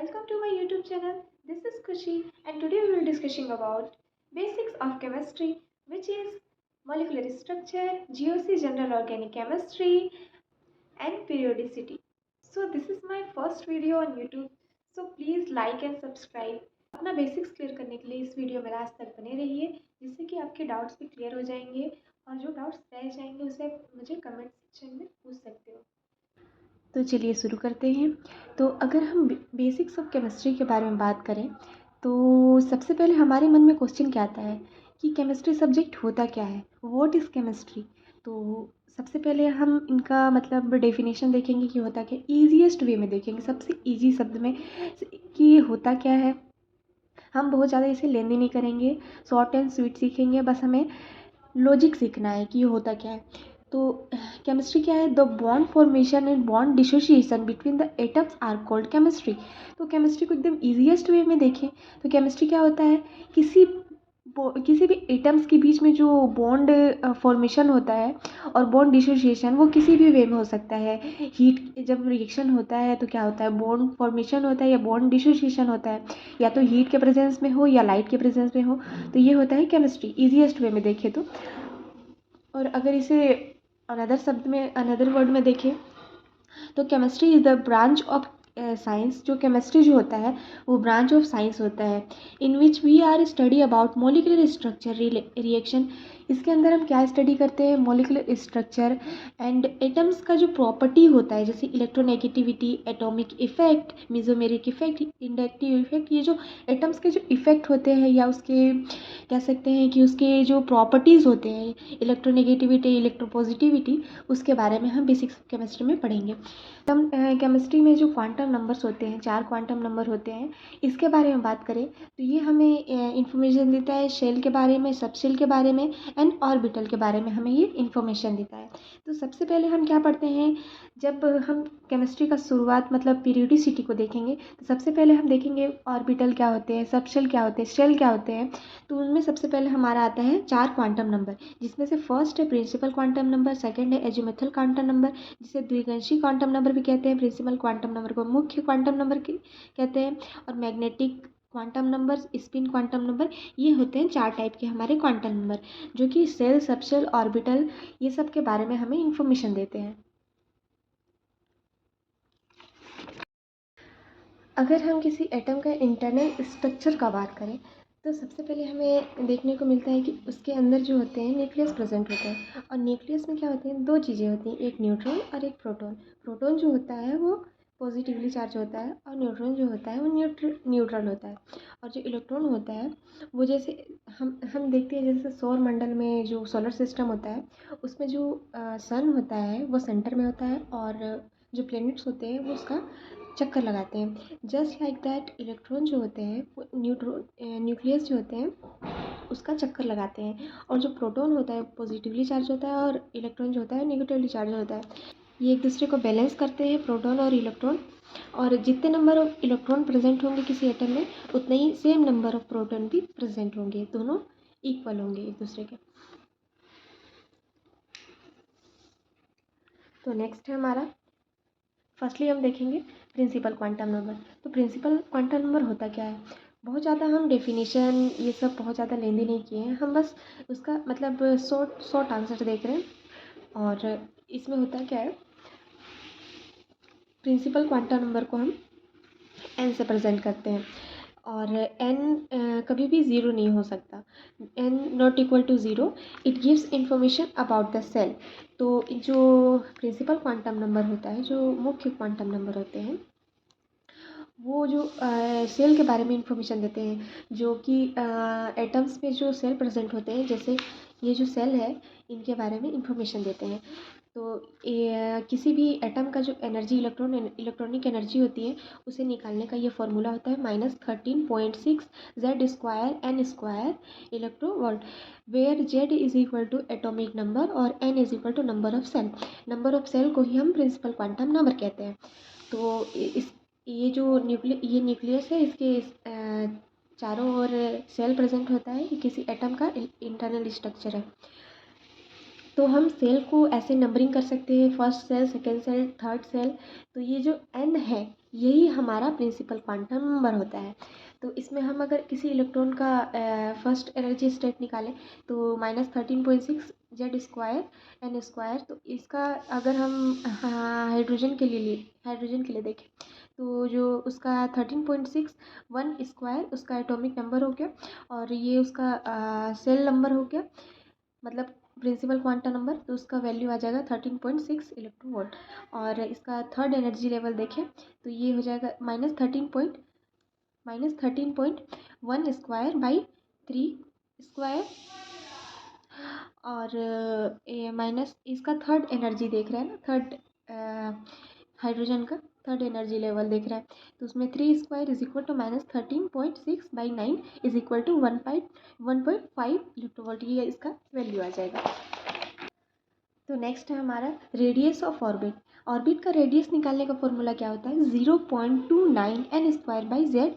Welcome to my YouTube channel. This is Kushi and today we will discussing about basics of chemistry, which is molecular structure, GOC general organic chemistry and periodicity. So this is my first video on YouTube. So please like and subscribe. अपना basics clear करने के लिए इस video में last तक बने रहिए जिससे कि आपके डाउट्स भी क्लियर हो जाएंगे और जो डाउट्स रह जाएंगे उसे आप मुझे कमेंट सेक्शन में पूछ सकते हो। तो चलिए शुरू करते हैं। तो अगर हम बेसिक्स ऑफ केमिस्ट्री के बारे में बात करें तो सबसे पहले हमारे मन में क्वेश्चन क्या आता है कि केमिस्ट्री सब्जेक्ट होता क्या है, व्हाट इज़ केमिस्ट्री। तो सबसे पहले हम इनका मतलब डेफिनेशन देखेंगे कि होता क्या, ईजीएस्ट वे में देखेंगे, सबसे ईजी शब्द में कि होता क्या है। हम बहुत ज़्यादा इसे लेंदी नहीं करेंगे, शॉर्ट एंड स्वीट सीखेंगे, बस हमें लॉजिक सीखना है कि ये होता क्या है। तो केमिस्ट्री क्या है, the bond formation and bond dissociation between the atoms are called chemistry. तो केमिस्ट्री को एकदम ईजीएस्ट वे में देखें तो केमिस्ट्री क्या होता है, किसी भी एटम्स के बीच में जो बॉन्ड फॉर्मेशन होता है और बॉन्ड डिसोसिएशन वो किसी भी वे में हो सकता है। हीट जब रिएक्शन होता है तो क्या होता है, बॉन्ड फॉर्मेशन होता है या बॉन्ड डिसोसिएशन होता है, या तो हीट के प्रेजेंस में हो या लाइट के प्रेजेंस में हो। तो ये होता है केमिस्ट्री ईजीएस्ट वे में देखें तो। और अगर इसे अनदर वर्ड में देखें तो chemistry is the branch of science. जो केमिस्ट्री जो होता है वो ब्रांच ऑफ साइंस होता है in which we are study about molecular structure reaction. इसके अंदर हम क्या स्टडी करते हैं, मोलिकुलर स्ट्रक्चर एंड एटम्स का जो प्रॉपर्टी होता है, जैसे electronegativity, atomic effect, mesomeric effect, inductive effect. ये जो एटम्स के जो इफेक्ट होते हैं या उसके कह सकते हैं कि उसके जो प्रॉपर्टीज़ होते हैं, इलेक्ट्रोनेगेटिविटी, इलेक्ट्रोपॉजिटिविटी, उसके बारे में हम बेसिक्स केमिस्ट्री में पढ़ेंगे। हम केमिस्ट्री में जो क्वांटम नंबर्स होते हैं, 4 क्वांटम नंबर होते हैं, इसके बारे में बात करें तो ये हमें इंफॉर्मेशन देता है शेल के बारे में, सब शेल के बारे में एंड ऑर्बिटल के बारे में हमें ये इंफॉर्मेशन देता है। तो सबसे पहले हम क्या पढ़ते हैं, जब हम केमिस्ट्री का शुरुआत मतलब पीरियोडिसिटी को देखेंगे तो सबसे पहले हम देखेंगे ऑर्बिटल क्या होते हैं, सब शेल क्या होते हैं, शेल क्या होते हैं। तो उनमें सबसे पहले हमारा आता है 4 क्वांटम नंबर, जिसमें से फर्स्ट है प्रिंसिपल क्वांटम नंबर, सेकंड है एजीमुथल क्वांटम नंबर जिसे द्विगांशी क्वांटम नंबर भी कहते हैं, प्रिंसिपल क्वांटम नंबर को मुख्य क्वांटम नंबर कहते हैं, और magnetic quantum number, spin quantum number. ये होते हैं 4 टाइप के हमारे क्वांटम नंबर जो कि सेल, सबसेल, ऑर्बिटल ये सब के बारे में हमें इंफॉर्मेशन देते हैं। अगर हम किसी एटम का इंटरनल स्ट्रक्चर का बात करें तो सबसे पहले हमें देखने को मिलता है कि उसके अंदर जो होते हैं न्यूक्लियस प्रेजेंट होता है। और न्यूक्लियस में क्या होते हैं, 2 चीज़ें होती हैं, एक न्यूट्रॉन और एक प्रोटॉन। प्रोटॉन जो होता है वो पॉजिटिवली चार्ज होता है और न्यूट्रॉन जो होता है वो न्यूट्रल होता है। और जो इलेक्ट्रॉन होता है वो जैसे हम देखते हैं, जैसे सौर मंडल में जो सोलर सिस्टम होता है उसमें जो सन होता है वो सेंटर में होता है और जो प्लैनेट्स होते हैं वो उसका चक्कर लगाते हैं। जस्ट लाइक दैट इलेक्ट्रॉन जो होते हैं वो न्यूक्लियस जो होते हैं उसका चक्कर लगाते हैं। और जो प्रोटॉन होता है पॉजिटिवली चार्ज होता है और इलेक्ट्रॉन जो होता है नेगेटिवली चार्ज होता है। ये एक दूसरे को बैलेंस करते हैं, प्रोटॉन और इलेक्ट्रॉन। और जितने नंबर ऑफ इलेक्ट्रॉन प्रेजेंट होंगे किसी एटम में उतने ही सेम नंबर ऑफ प्रोटॉन भी प्रेजेंट होंगे, दोनों इक्वल होंगे एक दूसरे के। तो नेक्स्ट है हमारा, फर्स्टली हम देखेंगे प्रिंसिपल क्वांटम नंबर। तो प्रिंसिपल क्वांटम नंबर होता क्या है, बहुत ज़्यादा हम डेफिनेशन ये सब बहुत ज़्यादा लेंदी नहीं किए हैं, हम बस उसका मतलब शॉर्ट आंसर देख रहे हैं। और इसमें होता क्या है, प्रिंसिपल क्वांटम नंबर को हम एन से प्रेजेंट करते हैं और एन कभी भी ज़ीरो नहीं हो सकता, n not equal to zero. It gives information about the shell. तो जो प्रिंसिपल क्वांटम नंबर होता है, जो मुख्य क्वांटम नंबर होते हैं, वो जो सेल के बारे में इंफॉर्मेशन देते हैं, जो कि एटम्स में जो सेल प्रेजेंट होते हैं, जैसे ये जो सेल है इनके बारे में इंफॉर्मेशन देते हैं। तो किसी भी एटम का जो एनर्जी इलेक्ट्रॉनिक एनर्जी होती है उसे निकालने का ये फॉर्मूला होता है -13.6 Z² electronvolt, where Z is equal to atomic number और N is equal to number of shell. Number of shell को ही हम प्रिंसिपल क्वांटम नंबर कहते हैं। तो ये जो न्यूक्लियस है इसके चारों ओर सेल प्रेजेंट होता है, ये किसी एटम का इंटरनल स्ट्रक्चर है। तो हम सेल को ऐसे नंबरिंग कर सकते हैं, first shell, second shell, third shell. तो ये जो n है यही हमारा प्रिंसिपल क्वांटम नंबर होता है। तो इसमें हम अगर किसी इलेक्ट्रॉन का फर्स्ट एनर्जी स्टेट निकालें तो -13.6 जेड स्क्वायर एन स्क्वायर। तो इसका अगर हम हाइड्रोजन के लिए देखें तो जो उसका 13.6 वन स्क्वायर उसका एटॉमिक नंबर हो गया, और ये उसका सेल नंबर हो गया, मतलब प्रिंसिपल क्वांटम नंबर। तो उसका वैल्यू आ जाएगा 13.6 इलेक्ट्रॉन वोल्ट। और इसका थर्ड एनर्जी लेवल देखें तो ये हो जाएगा -13.1 स्क्वायर बाई 3 स्क्वायर। और माइनस इसका थर्ड एनर्जी देख रहे हैं ना, थर्ड हाइड्रोजन का थर्ड एनर्जी लेवल देख रहे हैं। तो उसमें 3 square is equal to -13.6/9 is equal to 1.5 electronvolt. ये इसका वैल्यू आ जाएगा। तो नेक्स्ट है हमारा रेडियस ऑफ ऑर्बिट। ऑर्बिट का रेडियस निकालने का फॉर्मूला क्या होता है, 0.29 n square by Z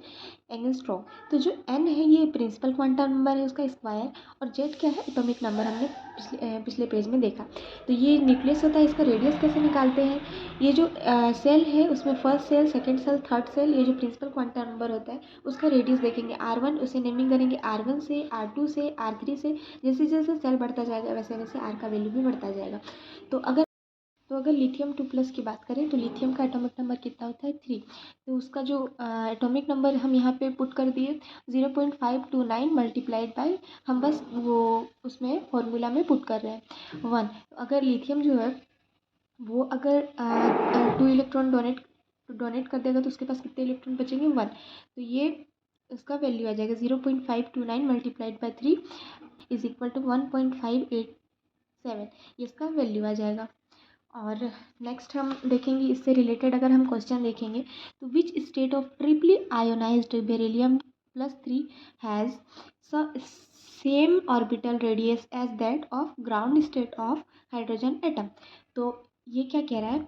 angstrom. तो जो एन है ये प्रिंसिपल क्वांटम नंबर है उसका स्क्वायर, और जेड क्या है, एटॉमिक नंबर, हमने पिछले पेज में देखा। तो ये न्यूक्लियस होता है, इसका रेडियस कैसे निकालते हैं। ये जो सेल है उसमें first shell, second shell, third shell, ये जो प्रिंसिपल क्वांटम नंबर होता है उसका रेडियस देखेंगे R1, उसे नेमिंग करेंगे R1 से, R2 से, R3 से। जैसे जैसे सेल बढ़ता जाएगा वैसे वैसे आर का वैल्यू भी बढ़ता जाएगा। तो अगर लिथियम 2+ की बात करें तो लिथियम का एटॉमिक नंबर कितना होता है, 3। तो उसका जो एटॉमिक नंबर हम यहाँ पे पुट कर दिए 0.529 मल्टीप्लाइड बाई, हम बस वो उसमें फॉर्मूला में पुट कर रहे हैं 1। अगर लिथियम जो है वो अगर 2 इलेक्ट्रॉन डोनेट कर देगा तो उसके पास कितने इलेक्ट्रॉन बचेंगे, 1। तो ये इसका वैल्यू आ जाएगा 0.529 multiplied by 3 is equal to 1.587। इसका वैल्यू आ जाएगा। और नेक्स्ट हम देखेंगे इससे रिलेटेड, अगर हम क्वेश्चन देखेंगे तो which state of triply ionized बेरिलियम+3 has same orbital radius as that of ground state of hydrogen atom. तो ये क्या कह रहा है,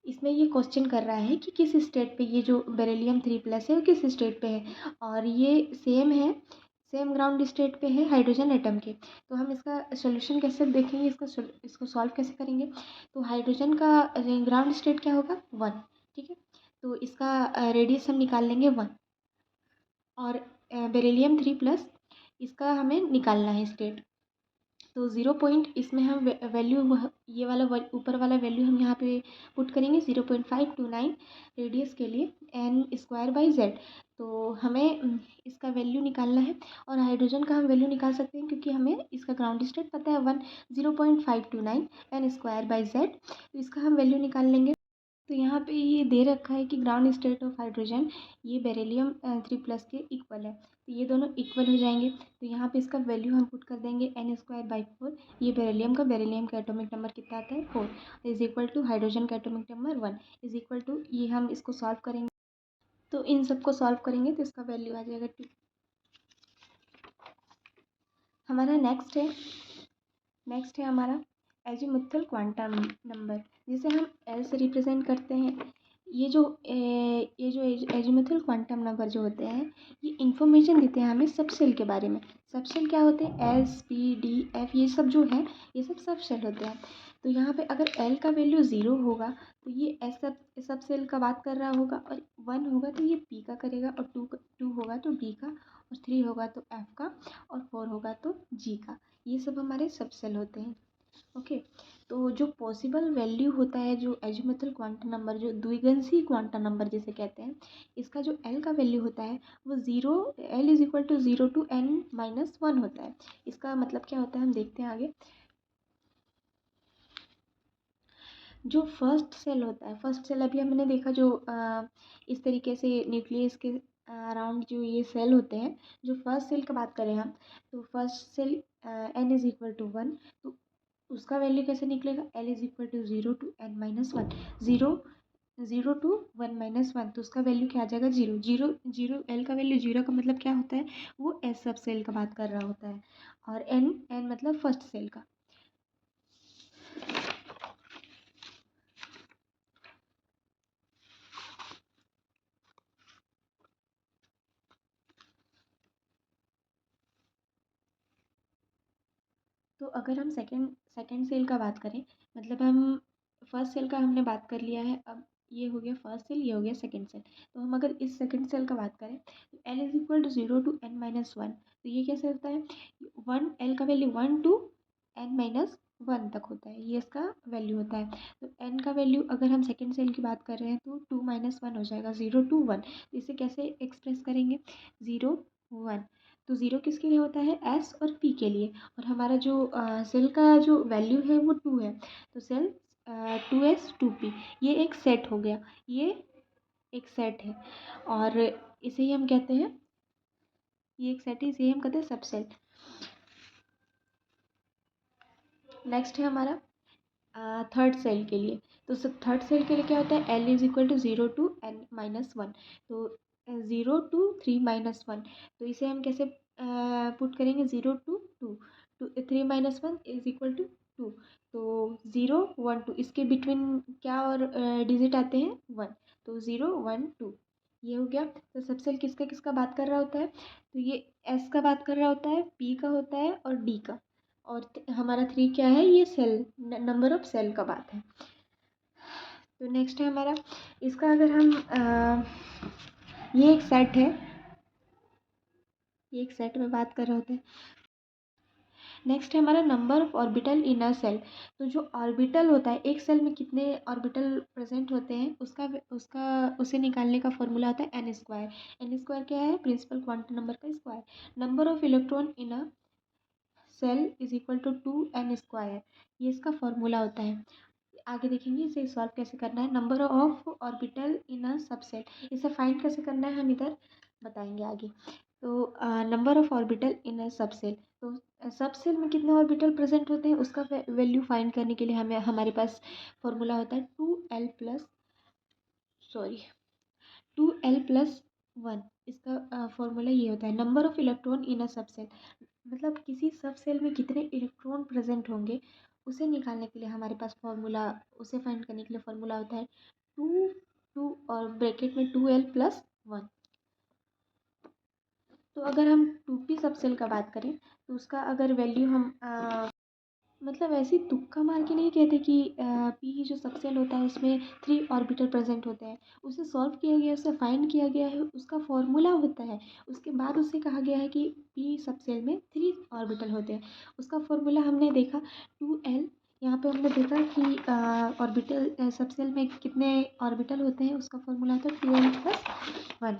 इसमें ये क्वेश्चन कर रहा है कि किस स्टेट पे ये जो बेरिलियम 3+ है वो किस स्टेट पे है, और ये सेम है, सेम ग्राउंड स्टेट पे है हाइड्रोजन एटम के। तो हम इसका सोल्यूशन कैसे देखेंगे, इसको सॉल्व कैसे करेंगे। तो हाइड्रोजन का ग्राउंड स्टेट क्या होगा, 1, ठीक है। तो इसका रेडियस हम निकाल लेंगे 1, और बेरिलियम 3+ इसका हमें निकालना है स्टेट। तो 0 पॉइंट इसमें हम वैल्यू, ये वाला ऊपर वाला वैल्यू हम यहाँ पे पुट करेंगे 0.529 रेडियस के लिए एन स्क्वायर बाई जेड। तो हमें इसका वैल्यू निकालना है, और हाइड्रोजन का हम वैल्यू निकाल सकते हैं क्योंकि हमें इसका ग्राउंड स्टेट पता है 0.529 एन स्क्वायर बाई जेड। तो इसका हम वैल्यू निकाल लेंगे। तो यहाँ पे ये दे रखा है कि ग्राउंड स्टेट ऑफ हाइड्रोजन ये बेरिलियम 3+ के इक्वल है। तो ये दोनों इक्वल हो जाएंगे। तो यहाँ पे इसका वैल्यू हम पुट कर देंगे n² बाई 4। ये बेरिलियम का एटॉमिक नंबर कितना आता है, 4 इज इक्वल टू हाइड्रोजन का atomic number 1 is equal to, ये हम इसको सॉल्व करेंगे। तो इन सबको सॉल्व करेंगे तो इसका वैल्यू आ जाएगा 2। हमारा नेक्स्ट है हमारा एजीमुथल क्वांटम नंबर, जिसे हम एल से रिप्रेजेंट करते हैं। ये जो एजीमुथल क्वांटम नंबर जो होते हैं ये इन्फॉर्मेशन देते हैं हमें सब सेल के बारे में। सब सेल क्या होते हैं, एस, पी, डी, एफ, ये सब जो है ये सब सेल होते हैं। तो यहाँ पे अगर एल का वैल्यू 0 होगा तो ये एस सब सेल का बात कर रहा होगा, और 1 होगा तो ये पी का करेगा, और 2 होगा तो डी का, और 3 होगा तो एफ का, और 4 होगा तो जी का। ये सब हमारे सब सेल होते हैं। ओके। तो जो पॉसिबल वैल्यू होता है, जो एजीमुथल क्वांटम नंबर, जो द्विगंशी क्वांटम नंबर जिसे कहते हैं, इसका जो एल का वैल्यू होता है वो l is equal to 0 to n-1 होता है। इसका मतलब क्या होता है हम देखते हैं आगे। जो फर्स्ट सेल होता है, फर्स्ट सेल अभी हमने देखा जो इस तरीके से न्यूक्लियस के अराउंड जो ये सेल होते हैं। जो फर्स्ट सेल का बात करें हम, तो first shell n is equal to 1। तो उसका वैल्यू कैसे निकलेगा, l is equal to 0 to n-1, 0 to 1-1। तो उसका वैल्यू क्या आ जाएगा, 0 0 0। एल का वैल्यू 0 का मतलब क्या होता है, वो एस सब सेल का बात कर रहा होता है, और एन मतलब फर्स्ट सेल का। तो अगर हम सेकंड सेकंड सेल का बात करें, मतलब हम फर्स्ट सेल का हमने बात कर लिया है, अब ये हो गया फर्स्ट सेल, ये हो गया सेकंड सेल। तो हम अगर इस सेकंड सेल का बात करें तो l is equal to 0 to n minus one. तो ये कैसे होता है, वन एल का value 1 to n minus one तक होता है, ये इसका वैल्यू होता है। तो n का वैल्यू अगर हम सेकंड सेल की बात कर रहे हैं तो 2 माइनस वन हो जाएगा, 0 टू 1। तो इसे कैसे एक्सप्रेस करेंगे, 0 1। तो 0 किसके लिए होता है, s और p के लिए, और हमारा जो सेल का जो वैल्यू है वो 2 है। तो सेल 2s 2p, ये एक सेट हो गया, ये एक सेट है, और इसे ही हम कहते हैं, ये एक सेट है, इसे ही हम कहते हैं सबसेल। नेक्स्ट है हमारा थर्ड सेल के लिए। तो थर्ड सेल के लिए क्या होता है, l is equal to 0 to n minus one. तो 0 टू 3 माइनस वन। तो इसे हम कैसे पुट करेंगे, 0 to 2 to 3 minus one is equal to 2। तो 0 1 2, इसके बिटवीन क्या और डिजिट आते हैं, 1। तो 0 1 2 ये हो गया। तो सबसेल किसका किसका बात कर रहा होता है, तो ये एस का बात कर रहा होता है, पी का होता है और डी का, और हमारा 3 क्या है, ये सेल नंबर ऑफ सेल का बात है। तो नेक्स्ट है हमारा, इसका अगर हम ये एक सेट है, ये एक सेट में बात कर रहे होते हैं। नेक्स्ट है हमारा number of orbital in a shell. तो जो ऑर्बिटल होता है, एक सेल में कितने ऑर्बिटल प्रेजेंट होते हैं, उसका उसका उसे निकालने का फॉर्मूला होता है एन स्क्वायर। एन स्क्वायर क्या है, प्रिंसिपल क्वांटम नंबर का square. Number of electron in a shell is equal to 2n square, ये इसका फॉर्मूला होता है। आगे देखेंगे इसे सॉल्व कैसे करना है। Number of orbital in a subshell, इसे फाइंड कैसे करना है हम इधर बताएंगे आगे। तो number of orbital in a subshell, तो सबसेल में कितने ऑर्बिटल प्रेजेंट होते हैं उसका वैल्यू फाइंड करने के लिए हमें हमारे पास फॉर्मूला होता है 2l+1। इसका फॉर्मूला ये होता है, number of electron in a subshell, मतलब किसी सब सेल में कितने इलेक्ट्रॉन प्रेजेंट होंगे उसे निकालने के लिए हमारे पास फॉर्मूला, उसे फाइंड करने के लिए फॉर्मूला होता है 2 और ब्रैकेट में 2l+1। तो अगर हम 2p सब सेल का बात करें तो उसका अगर वैल्यू हम मतलब ऐसे ही तुक्का मार के नहीं कहते कि पी जो सबसेल होता है उसमें 3 ऑर्बिटल प्रेजेंट होते हैं, उसे सॉल्व किया गया, उसे फाइंड किया गया है, उसका फॉर्मूला होता है। उसके बाद उसे कहा गया है कि पी सबसेल में 3 ऑर्बिटल होते हैं, उसका फॉर्मूला हमने देखा 2l। यहाँ पे हमने देखा कि ऑर्बिटल सबसेल में कितने ऑर्बिटल होते हैं, उसका फॉर्मूला होता है 2l+1।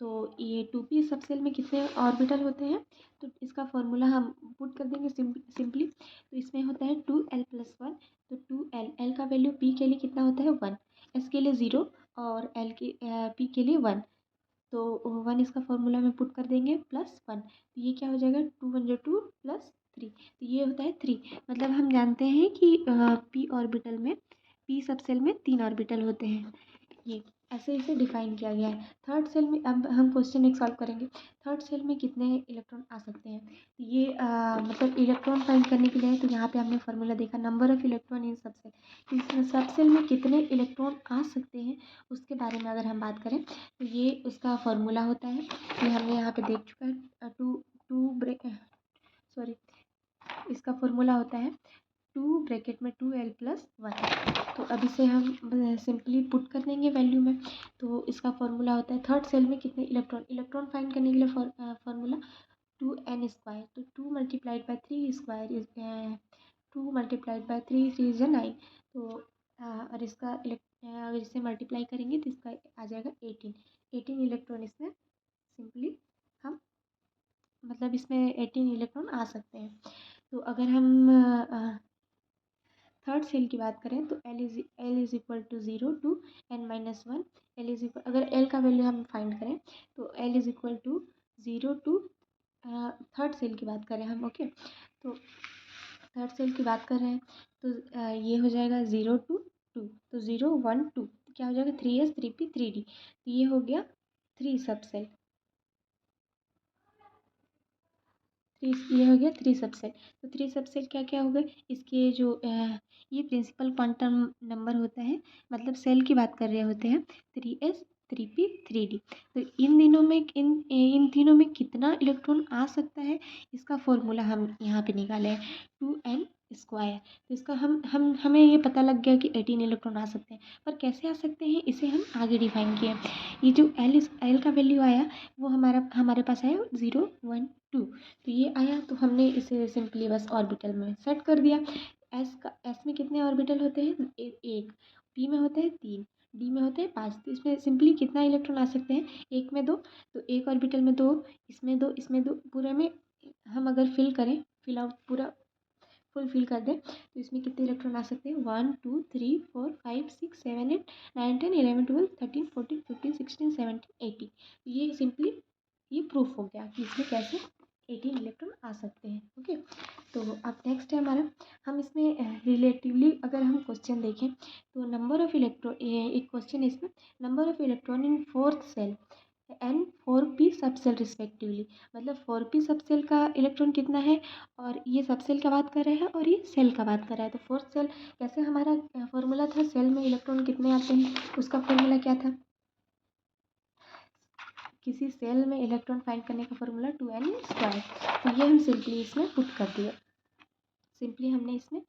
तो ये 2p सबसेल में कितने ऑर्बिटल होते हैं, तो इसका फॉर्मूला हम पुट कर देंगे सिंपली। तो इसमें होता है 2l+1। तो 2l, एल का वैल्यू p के लिए कितना होता है 1, s के लिए 0 और l के p के लिए 1। तो 1 इसका फॉर्मूला में पुट कर देंगे +1। तो ये क्या हो जाएगा, 2 1 2 +3। तो ये होता है 3। मतलब हम जानते हैं कि p ऑर्बिटल में, p सबसेल में 3 ऑर्बिटल होते हैं, ये ऐसे इसे डिफाइन किया गया है। थर्ड सेल में अब हम क्वेश्चन एक सॉल्व करेंगे, थर्ड सेल में कितने इलेक्ट्रॉन आ सकते हैं। तो ये मतलब इलेक्ट्रॉन फाइंड करने के लिए है, तो यहाँ पे हमने फार्मूला देखा number of electron in subshell, इस सब सेल में कितने इलेक्ट्रॉन आ सकते हैं उसके बारे में अगर हम बात करें तो ये उसका फार्मूला होता है, ये हमने यहाँ पे देख चुका है। सॉरी, इसका फार्मूला होता है 2 ब्रैकेट में 2l+1। तो अब इसे हम सिंपली पुट कर देंगे वैल्यू में। तो इसका फॉर्मूला होता है थर्ड सेल में कितने इलेक्ट्रॉन फाइंड करने के लिए फॉर्मूला 2n स्क्वायर। तो 2 multiplied by 3 square is 2 multiplied by 3 3 is 9। तो और इसका अगर इसे मल्टीप्लाई करेंगे तो इसका आ जाएगा 18 इलेक्ट्रॉन इसमें सिंपली हम, मतलब इसमें 18 इलेक्ट्रॉन आ सकते हैं। तो अगर हम थर्ड सेल की बात करें तो l is equal to 0 to n-1। L is equal, अगर एल का वैल्यू हम फाइंड करें तो l is equal to 0 to, third shell की बात करें हम, ओके। तो थर्ड सेल की बात कर रहे हैं तो ये हो जाएगा 0 टू 2। तो 0 1 2 क्या हो जाएगा, 3s 3p 3d। तो ये हो गया 3 सबसेल, ये हो गया 3 सबसेल। तो 3 सबसेल क्या क्या हो गए, इसके जो ये प्रिंसिपल क्वांटम नंबर होता है, मतलब सेल की बात कर रहे होते हैं, 3s 3p3d। तो इन तीनों में कितना इलेक्ट्रॉन आ सकता है, इसका फॉर्मूला हम यहाँ पे निकाले हैं 2n²। तो इसका हमें ये पता लग गया कि 18 इलेक्ट्रॉन आ सकते हैं, पर कैसे आ सकते हैं इसे हम आगे डिफाइन किए। ये जो एल का वैल्यू आया वो हमारे पास आया 0 1 2। तो ये आया तो हमने इसे सिंपली बस ऑर्बिटल में सेट कर दिया। एस में कितने ऑर्बिटल होते हैं, एक। पी में होते हैं 3, डी में होते हैं 5। तो इसमें सिंपली कितना इलेक्ट्रॉन आ सकते हैं, एक में 2। तो एक ऑर्बिटल में 2, इसमें 2, इसमें 2, पूरे में हम अगर फिल आउट पूरा फुल फिल कर दें तो इसमें कितने इलेक्ट्रॉन आ सकते हैं, 1 2 3 4 5 6 7 8 9 10 11 12 13 14 15 16 17 18। ये सिंपली ये प्रूफ हो गया कि इसमें कैसे 18 इलेक्ट्रॉन आ सकते हैं। ओके, तो अब नेक्स्ट है हमारा, हम इसमें रिलेटिवली अगर हम क्वेश्चन देखें तो नंबर ऑफ इलेक्ट्रॉन, एक क्वेश्चन है इसमें, number of electron in fourth shell and 4p subshell respectively. मतलब 4p सबसेल का इलेक्ट्रॉन कितना है, और ये सबसेल का बात कर रहे हैं और ये सेल का बात कर रहा है। तो फोर्थ सेल कैसे, हमारा फॉर्मूला था सेल में इलेक्ट्रॉन कितने आते हैं, उसका फॉर्मूला क्या था, किसी सेल में इलेक्ट्रॉन फाइंड करने का फॉर्मूला 2n²। तो ये हम सिंपली इसमें पुट कर दिया, सिंपली हमने इसमें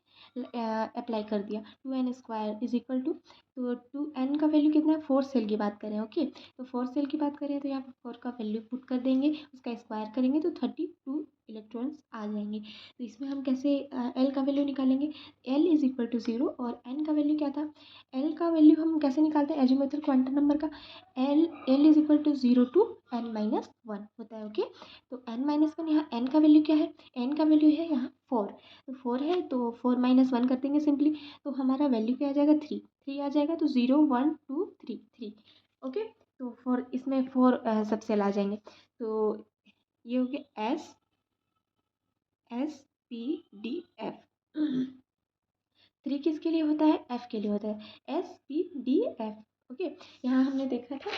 अप्लाई कर दिया 2n² इज इक्वल टू, तो 2n का वैल्यू कितना है, 4 सेल की बात करें। ओके, तो 4 सेल की बात करें तो यहाँ पर 4 का वैल्यू पुट कर देंगे, उसका स्क्वायर करेंगे तो 32 इलेक्ट्रॉन्स आ जाएंगे। तो इसमें हम कैसे एल का वैल्यू निकालेंगे, एल इज इक्वल टू 0 और एन का वैल्यू क्या था, एल का वैल्यू हम कैसे निकालते हैं एजिमुथल क्वांटम नंबर का, l is equal to 0 to n-1 होता है। ओके, तो n-1 यहाँ एन का वैल्यू क्या है, एन का वैल्यू है यहाँ 4। तो 4 है तो 4 - 1 कर देंगे सिंपली, तो हमारा वैल्यू क्या आ जाएगा, 3 आ जाएगा। तो 0 1 2 3 3। ओके, तो 4 इसमें 4 सबसेल आ जाएंगे। तो ये हो गया एस पी डी एफ। 3 किसके लिए होता है, एफ के लिए होता है, SPDF। ओके, यहाँ हमने देखा था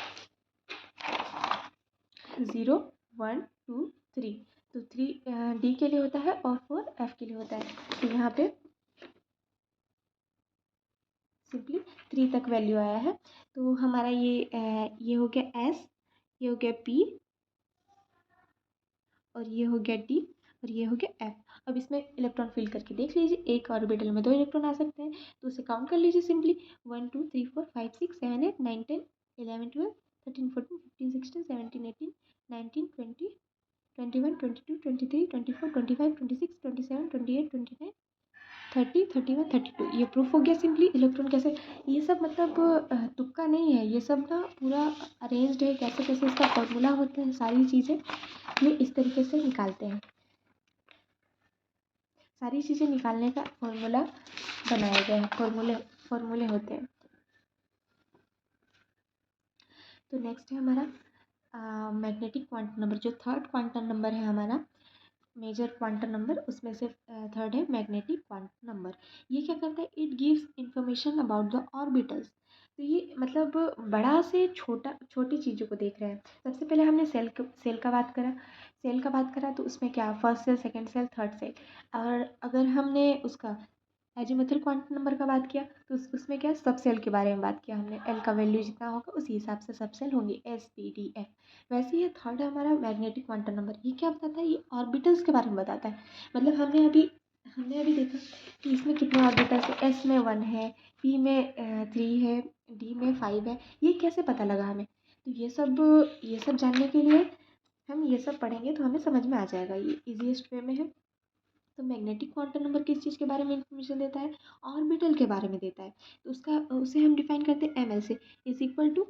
0 1 2 3, तो 3 डी के लिए होता है और 4 एफ के लिए होता है। तो यहाँ पे सिंपली 3 तक वैल्यू आया है। तो हमारा ये हो गया एस, ये हो गया पी, और ये हो गया डी, और ये हो गया एफ। अब इसमें इलेक्ट्रॉन फिल करके देख लीजिए, एक ऑर्बिटल में 2 इलेक्ट्रॉन आ सकते हैं, तो उसे काउंट कर लीजिए सिंपली 1 2 3 4 5 6 7 8 9 10 11 12 13 14 15 16 17 18 19 20 21 22 23 24 25 26 27 28 29 30 31 32। ये प्रूफ हो गया सिंपली इलेक्ट्रॉन कैसे, ये सब मतलब तुक्का नहीं है, ये सब ना पूरा अरेंज्ड है, कैसे कैसे इसका फॉर्मूला होता है, सारी चीज़ें ये इस तरीके से निकालते हैं, सारी चीज़ें निकालने का फॉर्मूला बनाया गया है, फॉर्मूले होते हैं। तो नेक्स्ट है हमारा मैग्नेटिक क्वांटम नंबर, जो थर्ड क्वांटम नंबर है हमारा मेजर क्वांटम नंबर, उसमें से थर्ड है मैग्नेटिक क्वांटम नंबर। ये क्या करता है, it gives information about the orbitals. तो ये मतलब बड़ा से छोटी चीज़ों को देख रहे हैं। सबसे पहले हमने सेल का बात करा तो उसमें क्या, first shell, second shell, third shell. और अगर हमने उसका एजीमुथल क्वांटम नंबर का बात किया तो उसमें क्या, सब सेल के बारे में बात किया हमने, एल का वैल्यू जितना होगा उसी हिसाब से सब सेल होंगे, SPDF। वैसे ये थर्ड है हमारा मैग्नेटिक क्वांटम नंबर। ये क्या बताता है, ये ऑर्बिटल्स के बारे में बताता है। मतलब हमने अभी देखा कि इसमें कितने ऑर्बिटल्स है, एस में 1 है, पी में 3 है, डी में 5 है। ये कैसे पता लगा हमें, तो ये सब जानने के लिए हम ये सब पढ़ेंगे तो हमें समझ में आ जाएगा, ये इजीएस्ट वे में है। तो मैग्नेटिक क्वांटम नंबर किस चीज़ के बारे में इंफॉर्मेशन देता है, ऑर्बिटल के बारे में देता है। तो उसे हम डिफाइन करते हैं ml से, is equal to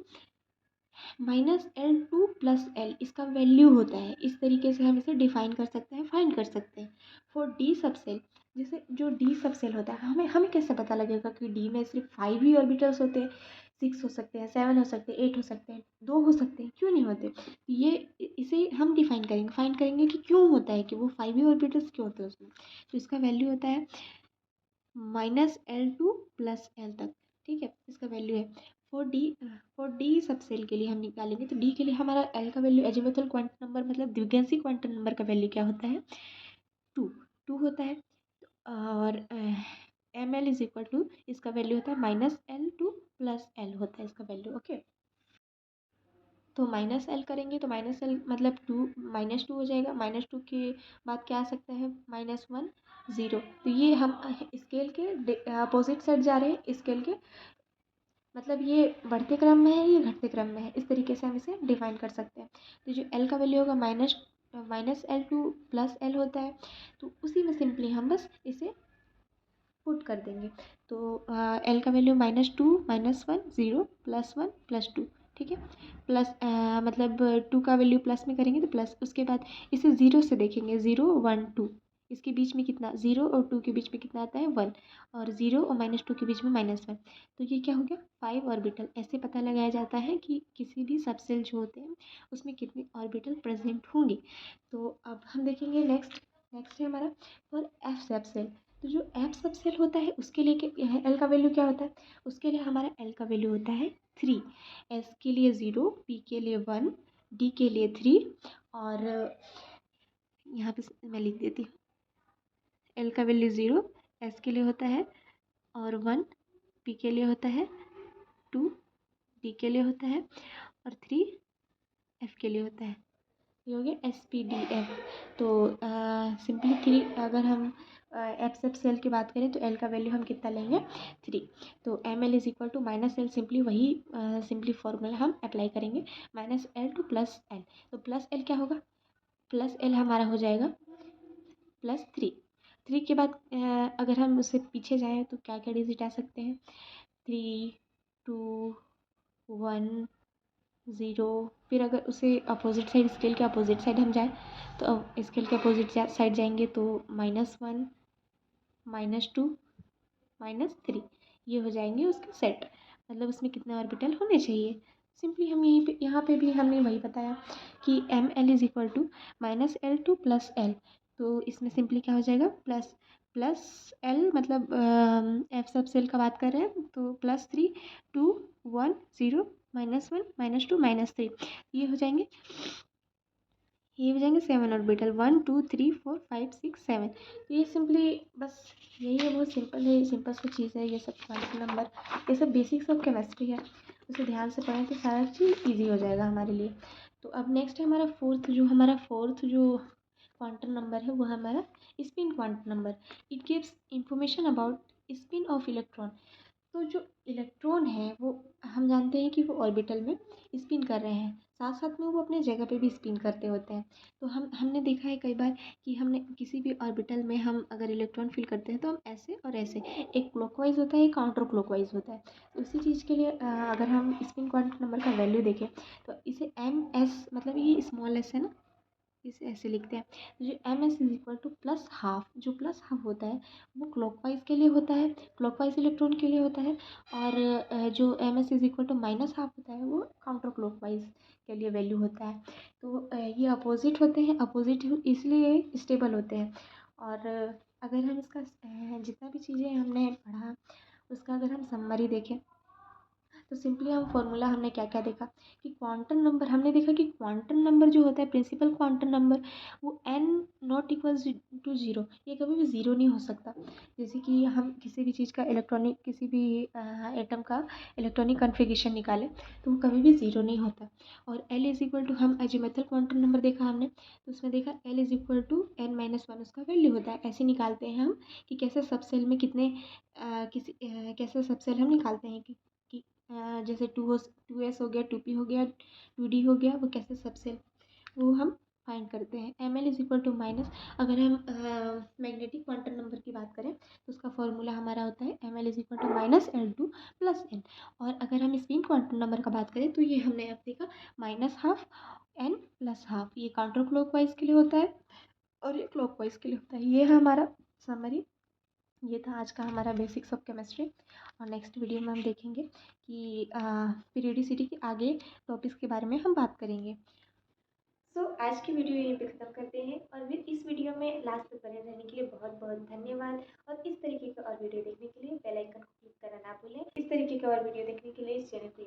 -L2 + L, इसका वैल्यू होता है। इस तरीके से हम इसे डिफाइन कर सकते हैं, फाइंड कर सकते हैं। फॉर डी सबसेल, जैसे जो डी सबसेल होता है, हमें हमें कैसे पता लगेगा कि डी में सिर्फ 5 ही ऑर्बिटल्स होते हैं, 6 हो सकते हैं, 7 हो सकते हैं, 8 हो सकते हैं, 2 हो सकते हैं, क्यों नहीं होते। ये इसे हम डिफाइन करेंगे, फाइंड करेंगे कि क्यों होता है, कि वो 5 ही ऑर्बिटल्स क्यों होते हैं उसमें। तो इसका वैल्यू होता है -L2 + L तक, ठीक है, इसका वैल्यू है। फॉर डी सबसेल के लिए हम निकालेंगे, तो डी के लिए हमारा एल का वैल्यू, एजीमुथल क्वांटम नंबर मतलब द्विगंसी क्वांटम नंबर का वैल्यू क्या होता है, 2 होता है। और ml इज इक्वल टू, इसका वैल्यू होता है -L2 + L होता है इसका वैल्यू। ओके, तो माइनस एल करेंगे तो माइनस एल मतलब 2 -2 हो जाएगा। -2 के बाद क्या आ सकता है? -1 0। तो ये हम स्केल के अपोजिट साइड जा रहे हैं। स्केल के मतलब ये बढ़ते क्रम में है, ये घटते क्रम में है। इस तरीके से हम इसे डिफाइन कर सकते हैं। तो जो एल का वैल्यू होगा -L2 प्लस एल होता है। तो उसी में सिंपली हम बस इसे पुट कर देंगे। तो एल का वैल्यू -2 -1 0 +1 +2, ठीक है। प्लस मतलब 2 का वैल्यू प्लस में करेंगे तो प्लस, उसके बाद इसे 0 से देखेंगे, 0 1 2, इसके बीच में कितना, 0 और 2 के बीच में कितना आता है 1, और 0 और -2 के बीच में -1। तो ये क्या हो गया 5 ऑर्बिटल। ऐसे पता लगाया जाता है कि किसी भी सबसेल जो होते हैं उसमें कितने ऑर्बिटल प्रेजेंट होंगे। तो अब हम देखेंगे नेक्स्ट है हमारा फॉर एफ सबसेल। तो जो एफ सबसेल होता है उसके लिए एल का वैल्यू क्या होता है? उसके लिए हमारा एल का वैल्यू होता है 3, एस के लिए 0, पी के लिए 1, डी के लिए 3, और यहाँ पे मैं लिख देती हूँ, एल का वैल्यू 0 एस के लिए होता है, और 1 पी के लिए होता है, 2 डी के लिए होता है, और 3 एफ के लिए होता है। ये हो गया SPDF। तो सिंपली 3 अगर हम एफ सब सेल की बात करें तो एल का वैल्यू हम कितना लेंगे 3। तो ML is equal to -L, simply वही सिंपली फॉर्मूला हम अप्लाई करेंगे, -L टू +L। तो +L क्या होगा? +L हमारा हो जाएगा +3। 3 के बाद अगर हम उससे पीछे जाएँ तो क्या क्या डिजिट आ सकते हैं? 3 2 1 0। फिर अगर उसे अपोजिट साइड, स्केल के अपोजिट साइड हम जाएँ तो स्केल के अपोजिट साइड जाएंगे तो -1 -2 -3, ये हो जाएंगे उसके सेट। मतलब उसमें कितने ऑर्बिटल होने चाहिए। सिंपली हम यहीं पे यहाँ पे भी हमने वही बताया कि ML is equal to -L to +L। तो इसमें सिंपली क्या हो जाएगा प्लस एल, मतलब एफ सब सेल का बात कर रहे हैं तो +3 2 1 0 -1 -2 -3, ये हो जाएंगे 7 ऑर्बिटल, 1 2 3 4 5 6 7। तो ये सिंपली बस यही है, बहुत सिंपल है, सिंपल सी चीज़ है ये सब क्वांटम नंबर, ये सब बेसिक्स ऑफ केमिस्ट्री है। उसे ध्यान से पढ़ें तो सारा चीज़ ईजी हो जाएगा हमारे लिए। तो अब नेक्स्ट है हमारा फोर्थ जो क्वांटम नंबर है वो हमारा spin quantum number. It gives information about spin off electron. तो जो इलेक्ट्रॉन है वो हम जानते हैं कि वो ऑर्बिटल में स्पिन कर रहे हैं, साथ साथ में वो अपने जगह पे भी स्पिन करते होते हैं। तो हमने देखा है कई बार कि हमने किसी भी ऑर्बिटल में हम अगर इलेक्ट्रॉन फील करते हैं तो हम ऐसे और ऐसे, एक क्लॉकवाइज होता है, एक काउंटर क्लॉकवाइज होता है। तो उसी चीज़ के लिए अगर हम स्पिन क्वांटम नंबर का वैल्यू देखें तो इसे MS, मतलब ये स्मॉल s है ना, इसे ऐसे लिखते हैं। तो जो MS इज इक्वल टू +12, जो +12 होता है वो क्लॉकवाइज के लिए होता है, क्लॉकवाइज इलेक्ट्रॉन के लिए होता है। और जो MS इज इक्वल टू -12 होता है वो काउंटर क्लॉकवाइज के लिए वैल्यू होता है। तो ये अपोजिट होते हैं, अपोजिट इसलिए स्टेबल होते हैं। और अगर हम इसका जितना भी चीज़ें हमने पढ़ा उसका अगर हम समरी देखें तो सिंपली हम फॉर्मूला हमने क्या क्या देखा कि क्वांटम नंबर, हमने देखा कि क्वांटम नंबर जो होता है प्रिंसिपल क्वांटम नंबर वो n नॉट इक्वल्स टू 0, ये कभी भी 0 नहीं हो सकता। जैसे कि हम किसी भी चीज़ का इलेक्ट्रॉनिक, किसी भी एटम का इलेक्ट्रॉनिक कन्फिगरेशन निकालें तो वो कभी भी 0 नहीं होता। और L इज इक्वल टू, हम अजीमेथल क्वांटम नंबर देखा हमने तो उसमें देखा L is equal to n-1 उसका वैल्यू होता है। ऐसे निकालते हैं हम कि कैसे सब सेल में कितने कैसे सब सेल हम निकालते हैं कि जैसे 2s हो गया, 2p हो गया, 2d हो गया, वो कैसे सबसेल वो हम फाइंड करते हैं। ML is equal to minus, अगर हम मैग्नेटिक क्वांटम नंबर की बात करें तो उसका फॉर्मूला हमारा होता है ML is equal to -L2 + n। और अगर हम स्पिन क्वांटम नंबर का बात करें तो ये हमने अब देखा -12 n + ½ ये काउंटर क्लॉकवाइज के लिए होता है और ये क्लॉकवाइज के लिए होता है। ये है हमारा समरी, ये था आज का हमारा बेसिक्स ऑफ केमिस्ट्री। और नेक्स्ट वीडियो में हम देखेंगे कि पीरियडिसिटी के आगे टॉपिक्स के बारे में हम बात करेंगे। आज की वीडियो यहीं पे ख़त्म करते हैं और फिर इस वीडियो में लास्ट तक बने रहने के लिए बहुत बहुत धन्यवाद। और इस तरीके के और वीडियो देखने के लिए बेल आइकन को क्लिक करना ना भूलें। इस तरीके के और वीडियो देखने के लिए इस चैनल को